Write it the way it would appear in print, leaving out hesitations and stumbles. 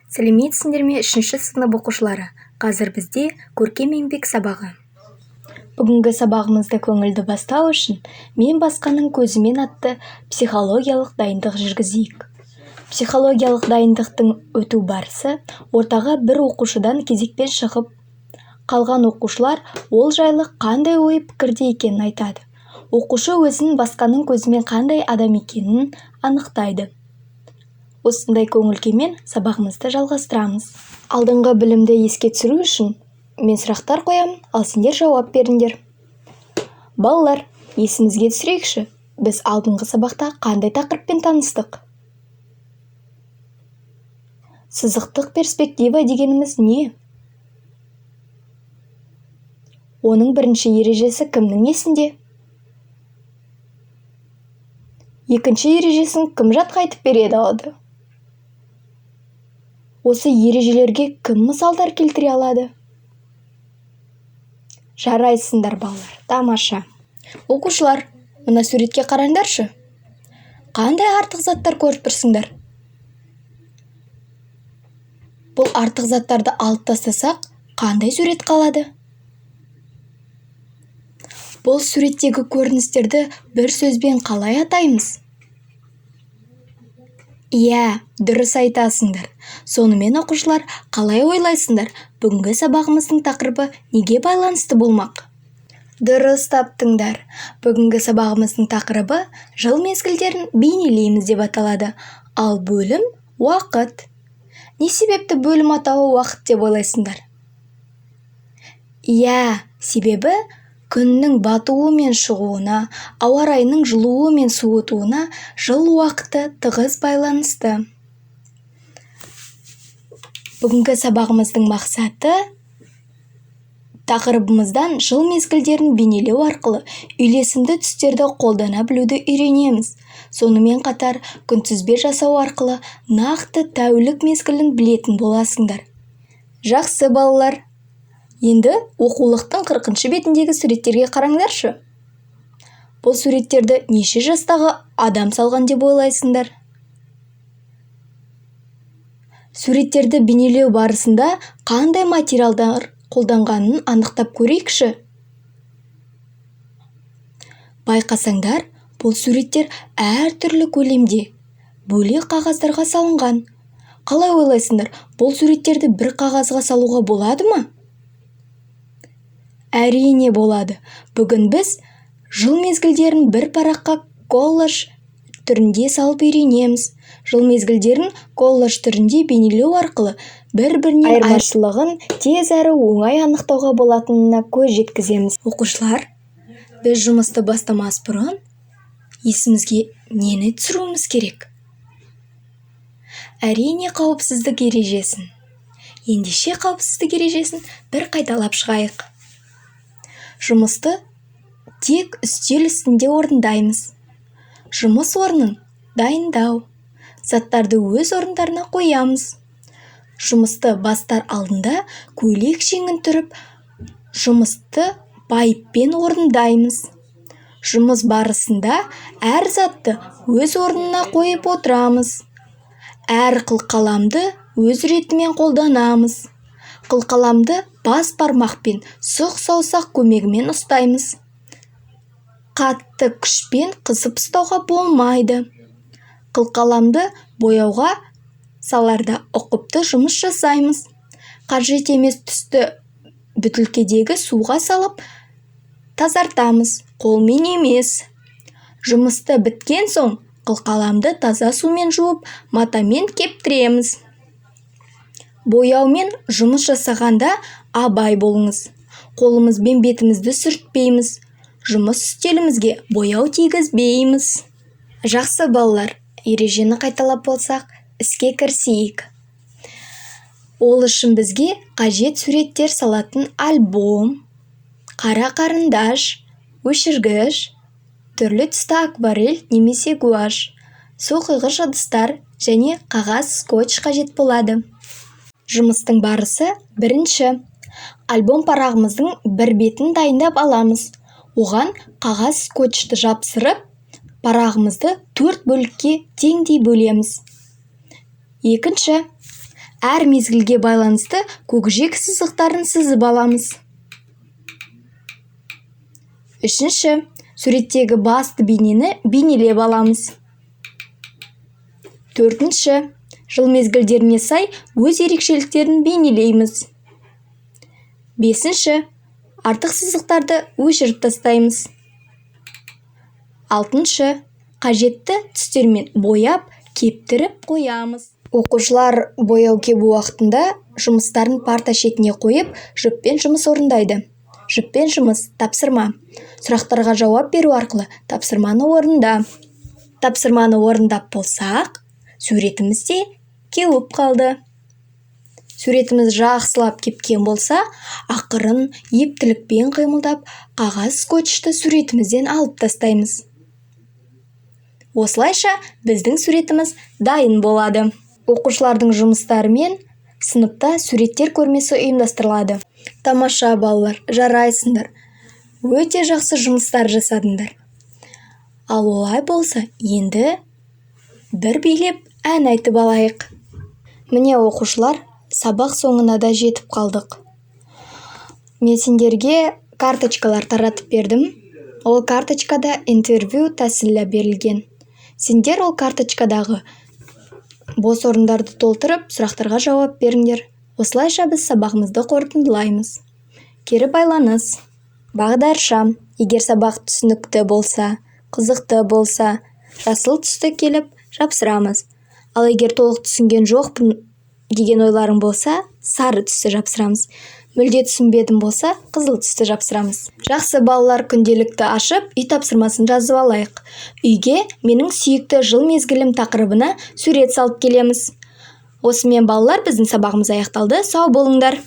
Сәлеметсіңдер ме 3-ші сынып оқушылары? Қазір бізде көркем еңбек сабағы. Бүгінгі сабағымызды көңілді бастау үшін «Мен басқаның көзімен» атты психологиялық дайындық жүргізейік. Психологиялық дайындықтың өту барысы ортаға бір оқушыдан кезекпен шығып, қалған оқушылар ол жайлы қандай ой пікірде екенін айтады. Оқушы өзінің басқаның көзімен қандай адам екенін анықтайды. Осындай көңіл-күймен сабағымызды жалғастырамыз. Алдыңғы білімді еске түсіру үшін мен сұрақтар қоямын, ал сендер жауап беріңдер. Балалар, есімізге түсірейікші, біз алдыңғы сабақта қандай тақырыппен таныстық? Сызықтық перспектива дегеніміз не? Оның бірінші ережесі кімнің есінде? Екінші ережесін кім жатқа айтып береді алады? Осы ережелерге кім мысалдар келтіре алады? Жарайсыңдар балалар, тамаша. Оқушылар, мына суретке қараңдаршы. Қандай артық заттар көріп тұрсыңдар? Бұл артық заттарды алып тастасақ, қандай сурет қалады? Бұл суреттегі көріністерді бір сөзбен қалай атаймыз? Иә, дұрыс айтасыңдар. Сонымен оқушылар, қалай ойлайсыңдар? Бүгінгі сабағымыздың тақырыбы неге байланысты болмақ? Дұрыс таптыңдар. Бүгінгі сабағымыздың тақырыбы жыл мезгілдерін бейнелейміз деп аталады. Ал бөлім уақыт. Не себепті бөлім атауы уақыт деп ойлайсыңдар? Иә, себебі күннің батуы мен шығуына, ауа райының жылуы мен суытуына жыл уақыты тығыз байланысты. Бүгінгі сабағымыздың мақсаты тақырыбымыздан жыл мезгілдерін бейнелеу арқылы үйлесімді түстерді қолдана білуді үйренеміз. Сонымен қатар күнтізбе жасау арқылы нақты тәулік мезгілін білетін боласыңдар. Жақсы балалар. Енді оқулықтың 40-шы бетіндегі суреттерге қараңдаршы. Бұл суреттерді неше жастағы адам салған деп ойлайсыңдар? Суреттерді бейнелеу барысында қандай материалдар қолданғанын анықтап көрейікші. Байқасаңдар, бұл суреттер әртүрлі көлемде, бөлек қағаздарға салынған. Қалай ойлайсыңдар, бұл суреттерді бір қағазға салуға болады ма? Әрине болады. Бүгін біз жыл мезгілдерін бір параққа коллаж түрінде салып үйренеміз. Жыл мезгілдерін коллаж түрінде бейнелеу арқылы бір-бірінен айырмашылығын тез әрі оңай анықтауға болатынына көз жеткіземіз. Оқушылар, біз жұмысты бастамас бұрын есімізге нені түсіруіміз керек? Әрине қауіпсіздік ережесін. Ендеше қауіпсіздік ережесін бір қайталап шығайық. Жұмысты тек үстел үстінде орындаймыз. Жұмыс орнын дайындау. Заттарды өз орындарына қоямыз. Жұмысты бастар алдында көйлек шеңін түріп, жұмысты байыппен орындаймыз. Жұмыс барысында әр затты өз орнына қойып отырамыз. Әр қылқаламды өз ретімен қолданамыз. Қылқаламды бас бармақпен сұқ саусақ көмегімен ұстаймыз. Қатты күшпен қысып ұстауға болмайды. Қылқаламды бояуға саларда ұқыпты жұмыс жасаймыз. Қажет емес түсті бөтелкедегі суға салып тазартамыз, қолмен емес. Жұмысты біткен соң қылқаламды таза сумен жуып, матамен кептіреміз. Бояумен жұмыс жасағанда абай болыңыз. Қолымызбен бетімізді сүртпейміз. Жұмыс үстелімізге бояу тигізбейміз. Жақсы балалар, ережені қайталап болсақ, іске кірісейік. Ол үшін бізге қажет суреттер салатын альбом, қара қарындаш, өшіргіш, түрлі түсті акварель немесе гуашь, суқойғыш ыдыстар және қағаз скотч қажет болады. Жұмыстың барысы бірінші. Альбом парағымыздың бір бетін дайындап аламыз. Оған қағаз скотчты жапсырып, парағымызды 4 бөлікке теңдей бөлеміз. Екінші. әр мезгілге байланысты көкжиек сызықтарын сызып аламыз. Үшінші, суреттегі басты бейнені бейнелеп аламыз. Төртінші, жыл мезгілдеріне сай өз ерекшеліктерін бейнелейміз. Бесінші, артық сызықтарды өшіріп тастаймыз. Алтыншы, қажетті түстермен бояп, кептіріп қоямыз. Оқушылар бояу кебу уақытында жұмыстарын парта шетіне қойып, жұппен жұмыс орындайды. Жұппен жұмыс тапсырма. Сұрақтарға жауап беру арқылы тапсырманы орында. Тапсырманы орындап болсақ, суретіміз де кеуіп қалды. Суретіміз жақсылап кепкен болса, ақырын ептілікпен қимылдап, қағаз скотчты суретімізден алып тастаймыз. Осылайша біздің суретіміз дайын болады. Оқушылардың жұмыстарымен сыныпта суреттер көрмесі ұйымдастырылады. Тамаша балалар, жарайсыңдар. Өте жақсы жұмыстар жасадыңдар. Ал олай болса, енді бір билеп ән айтып алайық. Міне оқушылар, сабақ соңына да жетіп қалдық. Мен сендерге карточкалар таратып бердім. Ол карточкада интервью тәсілі берілген. Сендер ол карточкадағы бос орындарды толтырып, сұрақтарға жауап беріңдер. Осылайша біз сабағымызды қорытындылаймыз. Кері байланыс. Бағдаршам. Егер сабақ түсінікті болса, қызықты болса, жасыл түсті келіп жапсырамыз. Ал егер толық түсінген жоқпын деген ойларың болса, сары түсті жапсырамыз. Мүлде түсінбедім болса, қызыл түсті жапсырамыз. Жақсы балалар, күнделікті ашып, үй тапсырмасын жазып алайық. Үйге менің сүйікті жыл мезгілім тақырыбына сурет салып келеміз. Осымен балалар, біздің сабағымыз аяқталды. Сау болыңдар.